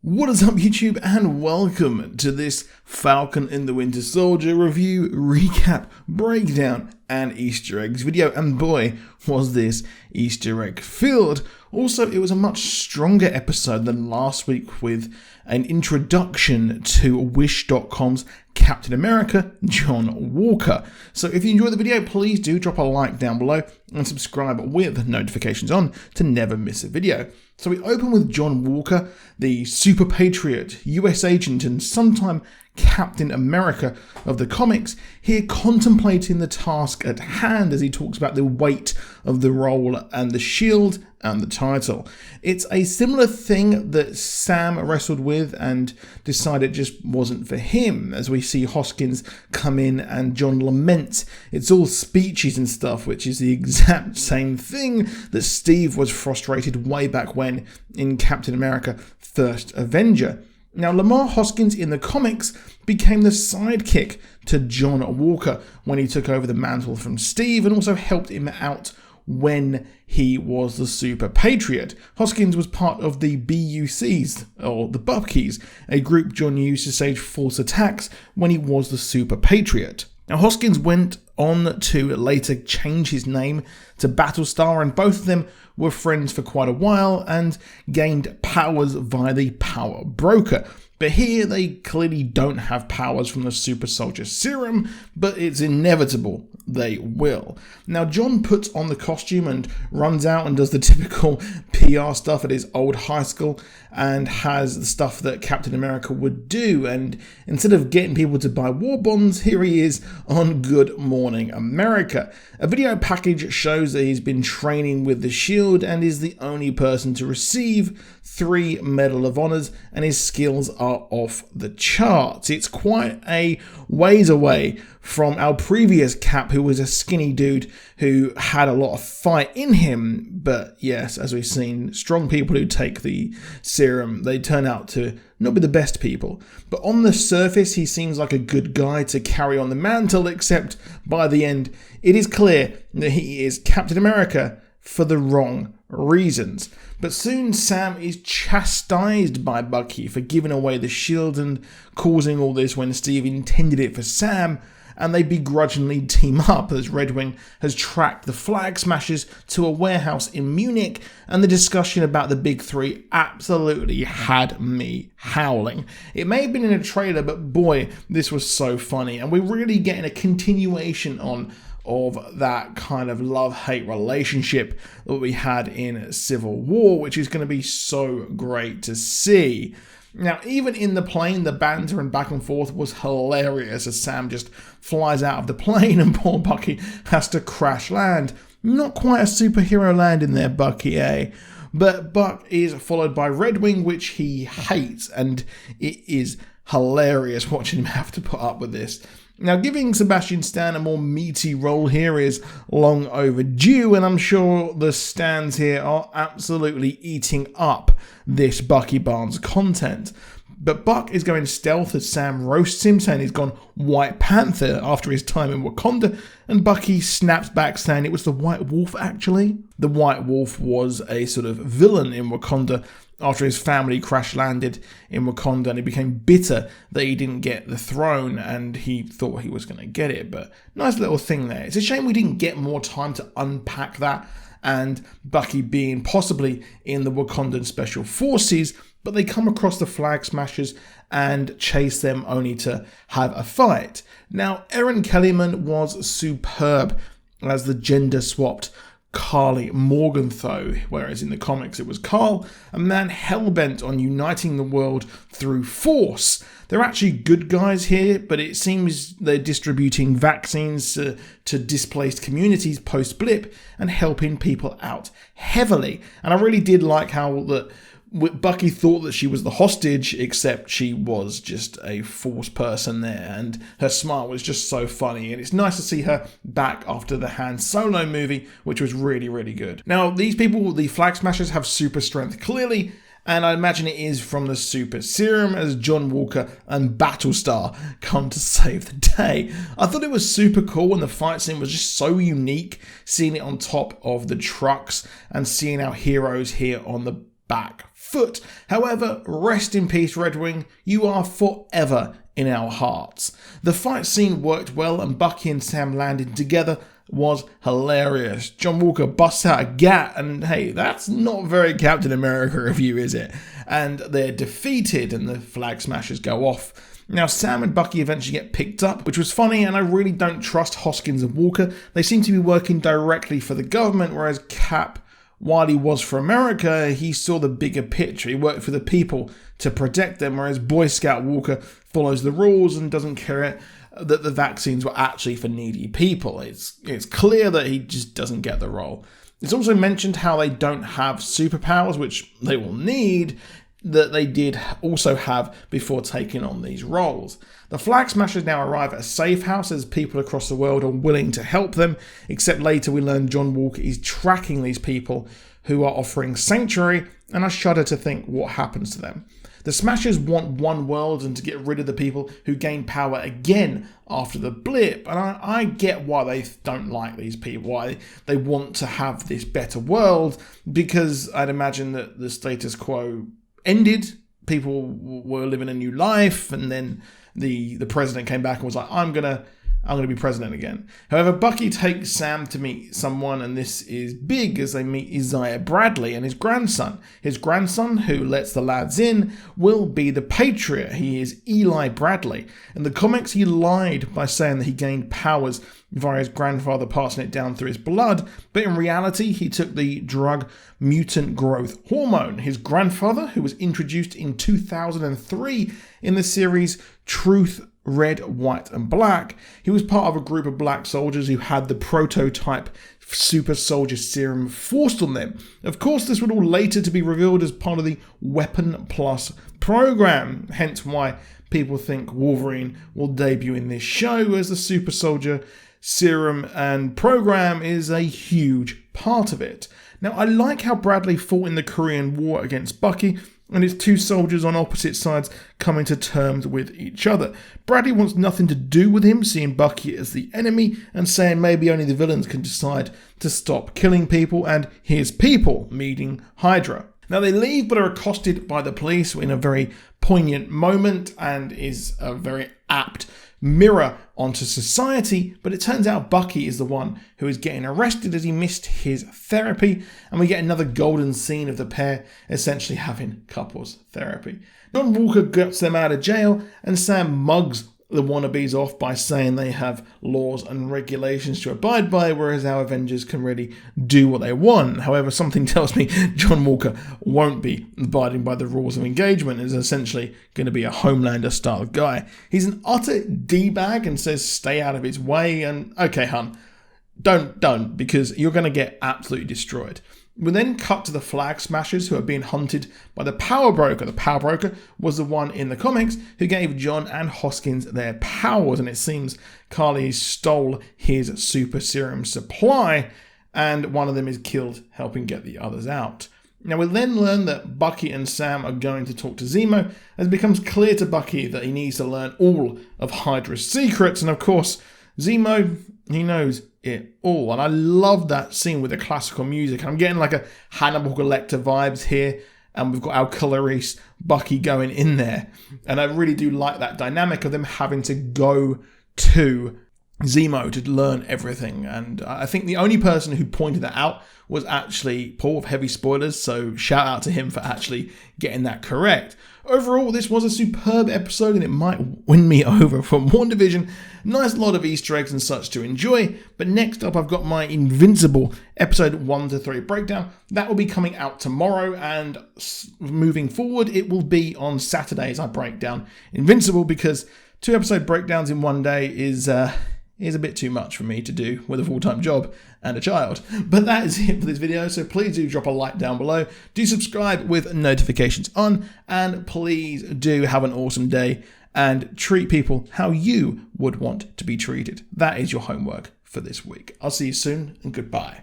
What is up, YouTube, and welcome to this Falcon and the Winter Soldier review, recap, breakdown, and Easter eggs video. And boy, was this Easter egg filled. Also, it was a much stronger episode than last week with an introduction to Wish.com's Captain America, John Walker. So if you enjoyed the video, please do drop a like down below and subscribe with notifications on to never miss a video. So we open with John Walker, the super patriot, US agent, and sometime Captain America of the comics, here contemplating the task at hand as he talks about the weight of the role and the shield and the title. It's a similar thing that Sam wrestled with and decided just wasn't for him, as we see Hoskins come in and John laments it's all speeches and stuff, which is the exact same thing that Steve was frustrated way back when in Captain America First Avenger. Now, Lamar Hoskins in the comics became the sidekick to John Walker when he took over the mantle from Steve and also helped him out when he was the Super Patriot. Hoskins was part of the BUCs, or the Buckies, a group John used to stage false attacks when he was the Super Patriot. Now, Hoskins went on to later change his name to Battlestar, and both of them were friends for quite a while and gained powers via the Power Broker. But here they clearly don't have powers from the Super Soldier Serum, but it's inevitable they will. Now, John puts on the costume and runs out and does the typical PR stuff at his old high school and has the stuff that Captain America would do. And instead of getting people to buy war bonds, here he is on Good Morning America. A video package shows that he's been training with the shield and is the only person to receive 3 Medal of Honors, and his skills are off the charts. It's quite a ways away from our previous Cap, who was a skinny dude who had a lot of fight in him. But yes, as we've seen, strong people who take the serum, they turn out to not be the best people. But on the surface, he seems like a good guy to carry on the mantle, except by the end, it is clear that he is Captain America for the wrong reasons. But soon Sam is chastised by Bucky for giving away the shield and causing all this when Steve intended it for Sam, and they begrudgingly team up as Red Wing has tracked the Flag Smashers to a warehouse in Munich, and the discussion about the Big Three absolutely had me howling. It may have been in a trailer, but boy, this was so funny, and we're really getting a continuation of that kind of love-hate relationship that we had in Civil War, which is going to be so great to see. Now, even in the plane, the banter and back and forth was hilarious as Sam just flies out of the plane and poor Bucky has to crash land. Not quite a superhero landing there, Bucky, eh? But Buck is followed by Red Wing, which he hates, and it is hilarious watching him have to put up with this. Now, giving Sebastian Stan a more meaty role here is long overdue, and I'm sure the Stans here are absolutely eating up this Bucky Barnes content. But Buck is going stealth as Sam roasts him, saying he's gone White Panther after his time in Wakanda, and Bucky snaps back saying it was the White Wolf actually. The White Wolf was a sort of villain in Wakanda after his family crash-landed in Wakanda, and he became bitter that he didn't get the throne, and he thought he was going to get it. But nice little thing there. It's a shame we didn't get more time to unpack that, and Bucky being possibly in the Wakandan Special Forces, but they come across the Flag Smashers and chase them only to have a fight. Now, Erin Kellyman was superb as the gender-swapped Carly Morgenthau, whereas in the comics it was Carl, a man hell-bent on uniting the world through force. They're actually good guys here, but it seems they're distributing vaccines to displaced communities post-blip and helping people out heavily. And I really did like how that Bucky thought that she was the hostage, except she was just a force person there, and her smile was just so funny, and it's nice to see her back after the Han Solo movie, which was really, really good. Now, these people, the Flag Smashers, have super strength clearly, and I imagine it is from the Super Serum as John Walker and Battlestar come to save the day. I thought it was super cool, and the fight scene was just so unique, seeing it on top of the trucks and seeing our heroes here on the back foot. However, rest in peace, Red Wing. You are forever in our hearts. The fight scene worked well, and Bucky and Sam landing together was hilarious. John Walker busts out a gat, and hey, that's not very Captain America of you, is it? And they're defeated, and the flag smashers go off. Now, Sam and Bucky eventually get picked up, which was funny, and I really don't trust Hoskins and Walker. They seem to be working directly for the government, whereas Cap, while he was for America, he saw the bigger picture. He worked for the people to protect them, whereas Boy Scout Walker follows the rules and doesn't care that the vaccines were actually for needy people. It's clear that he just doesn't get the role. It's also mentioned how they don't have superpowers, which they will need, that they did also have before taking on these roles. The Flag Smashers now arrive at a safe house as people across the world are willing to help them, except later we learn John Walker is tracking these people who are offering sanctuary, and I shudder to think what happens to them. The Smashers want one world and to get rid of the people who gain power again after the blip, and I get why they don't like these people, why they want to have this better world, because I'd imagine that the status quo ended, people were living a new life, and then the president came back and was like, I'm gonna be president again. However, Bucky takes Sam to meet someone, and this is big as they meet Isaiah Bradley and his grandson. His grandson, who lets the lads in, will be the Patriot. He is Eli Bradley. In the comics, he lied by saying that he gained powers via his grandfather passing it down through his blood, but in reality, he took the drug mutant growth hormone. His grandfather, who was introduced in 2003 in the series Truth, Red, White and Black, he was part of a group of black soldiers who had the prototype super soldier serum forced on them. Of course, this would all later to be revealed as part of the Weapon Plus program, hence why people think Wolverine will debut in this show, as the super soldier serum and program is a huge part of it. Now, I like how Bradley fought in the Korean War against Bucky, and it's two soldiers on opposite sides coming to terms with each other. Bradley wants nothing to do with him, seeing Bucky as the enemy and saying maybe only the villains can decide to stop killing people, and his people, meaning Hydra. Now they leave but are accosted by the police in a very poignant moment, and is a very apt mirror onto society, but it turns out Bucky is the one who is getting arrested as he missed his therapy, and we get another golden scene of the pair essentially having couples therapy. John Walker gets them out of jail, and Sam mugs the wannabes off by saying they have laws and regulations to abide by, whereas our Avengers can really do what they want. However, something tells me John Walker won't be abiding by the rules of engagement, is essentially going to be a Homelander style guy. He's an utter D-bag and says stay out of his way, and okay hun, don't, because you're going to get absolutely destroyed. We then cut to the Flag Smashers, who are being hunted by the Power Broker. The Power Broker was the one in the comics who gave John and Hoskins their powers, and it seems Carly stole his super serum supply, and one of them is killed helping get the others out. Now we then learn that Bucky and Sam are going to talk to Zemo, as it becomes clear to Bucky that he needs to learn all of Hydra's secrets, and of course Zemo, he knows it all. And I love that scene with the classical music. I'm getting like a Hannibal Lecter vibes here, and we've got our colorist Bucky going in there, and I really do like that dynamic of them having to go to Zemo to learn everything. And I think the only person who pointed that out was actually Paul of Heavy Spoilers, so shout out to him for actually getting that correct. Overall, this was a superb episode, and it might win me over from WandaVision. Nice lot of Easter eggs and such to enjoy. But next up, I've got my Invincible episode 1 to 3 breakdown. That will be coming out tomorrow, and moving forward, it will be on Saturdays I break down Invincible, because 2 episode breakdowns in one day is a bit too much for me to do with a full-time job and a child. But that is it for this video, so please do drop a like down below, do subscribe with notifications on, and please do have an awesome day and treat people how you would want to be treated. That is your homework for this week. I'll see you soon, and goodbye.